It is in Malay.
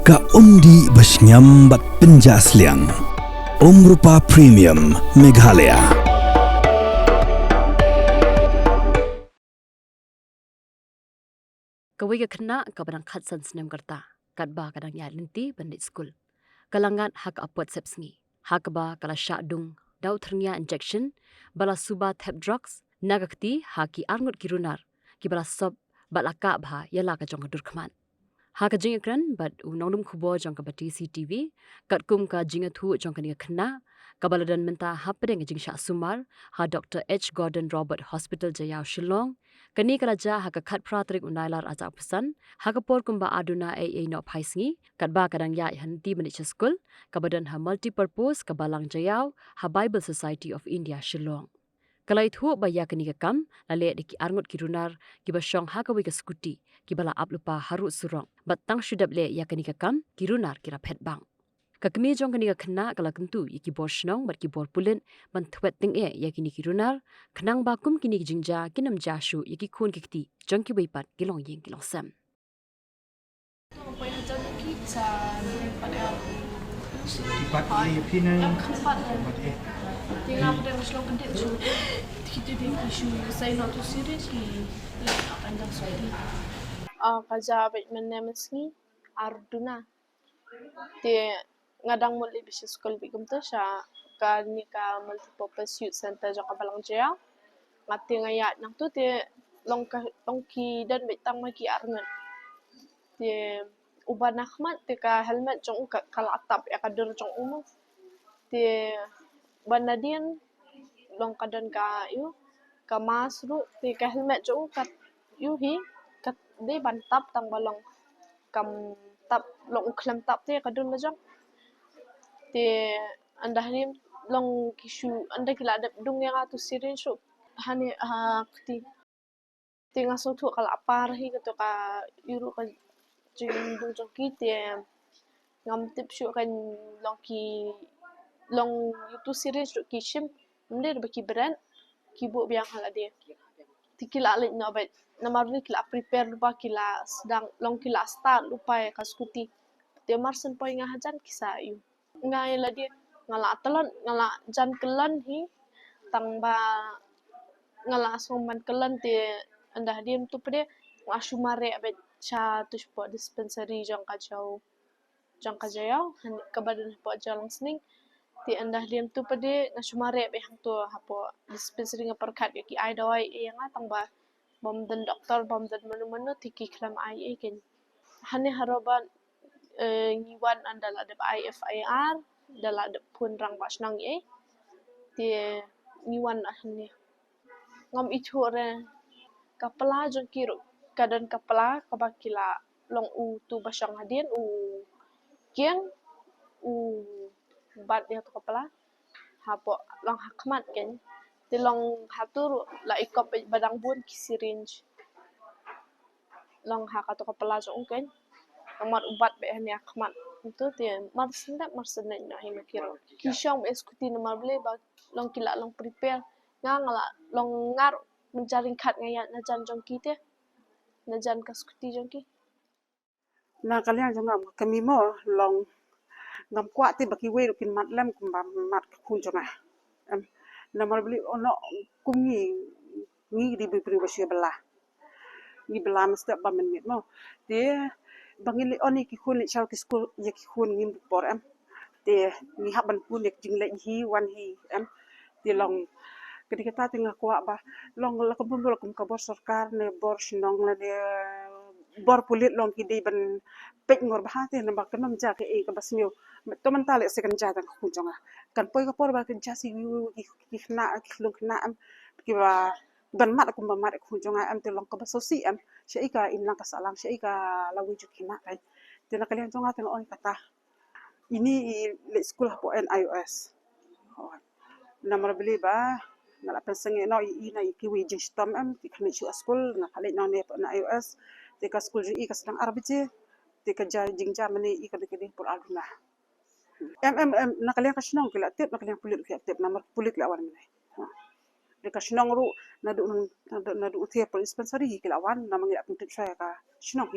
Ka undi basnyam bat penjasliang. Rupa Premium Meghalaya. Kawai ka kena ka barang khat san snem karta. Kat ba kadang ya linti bandit skul. Kalangan hak apuat sepsngi. Hak ba kala syakdung dau ternia injection bala suba tap drugs nagakti haki arngut kirunar. Ki bala sob balaka bha yala ka jong dur khaman. Haka jinga kran bat unongdum kubo jong ka bati CCTV kat kum ka jinga thu jong ka ni kena kabaladan menta hapdeng jing syak sumar ha Dr. H. Gordon Robert Hospital Jayau Shillong kani kalaja haka khat pratrik unailar ajak pesan haka por kumba aduna AA no phaisngi kat ba kadang ya hanti menit school kabadan ha multipurpose kabalang Jayau ha Bible Society of India Shillong kalai thu ba ya kani ka kam lale diki arngut kirunar ki ba shong haka wi ka skuti ki bala aplupa haru surong batang shudap le ya kani ka kam kirunar kira phet bang kakmi jong kani ka khna kala kentu yiki bor shnong bat ki bor pulen ban thwet ting e yakini kirunar khnang ba kum kini jingja kinam ja shu yiki khun kikti jong ki bai pat kilong yeng kilong sam Tempat A pina tempat A. Tengah pada Muslim kendek tu kita dia isu saya not too serious ki akan dah sorry. Kaja bet menemesni Arduna. Dia ngadang mulai bisa sekolah bigum tu sya kan ni ka multipurpose youth center jaka balang jaya. Ngati ngayat nang tu dia longki dan betang maki arngan. Dia uban Ahmad teka helmet jong kala atap ya kader jong umum. Dia banadian long kadan ka yu ka masru ti ka helmet jo kat yu hi kat de bantap tang balong kam tap long uklam tap te kadun la jong ti andah ni long kishu anda kila ada dung yang atu sirin shu hani ha ti ngaso tu kala apar hi to ka yuru ka jing dung jong ki ti ngam tip shu kan long ki long itu series tu kishim mende baki brand kibu biang hala dia tikila alik no bet namar ni kila prepare lupa kila sedang long kila start lupa ya kaskuti dia marsen poi ngahajan kisa yu ngai la dia ngala talon ngala jan kelan hi tangba ngala soman kelan te andah dia tu pede ngasu mare bet cha tu sport dispensary jang kajau kabadan po jalang sning ti andah diam tu pade ngasumare be hang tu hapo dispensary nga perkat ki ai dawai yang atang ba bom dan doktor bom dan manu tiki klam ai ken hane haroban ngiwan andal ada IFIR dal ada pun rang bas nang ti ngiwan ahne ngam itu re kapala jong kiru kadan kapala kabakila long u tu basang hadien u kiang u bat dia tu kepala hapo long hakmat kan ti long hatur la ikop badang bun ki syringe long hak atau kepala so kan amat ubat be hani hakmat itu ti marsendak na hi makiro kishong eskuti nama ble ba long kila long prepare ngala long ngar menjaring khat ngaya na jan jong ki te na jan kaskuti jong ki na kalian jangan kami mo long ngam kwa ti baki we kin mat lem kum mat khun jonga na mar beli ono kum ni di bri wasi bela ni bela mesti ba men mit mo de bangin li oni ki khun li chal ki school ye ki khun ngim por de ni haban pun nek jing le hi wan hi de long ketika tengah kwa ba long la kum bol kum ka bor sarkar ne bor sinong la de bor pulit long ki de ban pek ngor ba te na ba kanam ja ke ka basmio to man tale se kan ja tan ku jonga kan poi ka por ba kan ja si ki khna ki long khna ki ba ban mat ku ba mat ku jonga te long ka ba so si she ka in lang ka salang she ka lawi ju khna kai te na kalian jonga ten on kata ini le school hapo NIOS namar beli ba ngala penseng no i na ki wi jing stom ti khni chu school na khale na ne na iOS te ka school ri ka sedang arbije te ka jing mani i ka de por aluna na kalian ka shnong kila tip na kalian pulit ki tip namar pulit la wan ne de ka shnong ru na du te por dispensary ki la wan na mangi apun tip saya ka shnong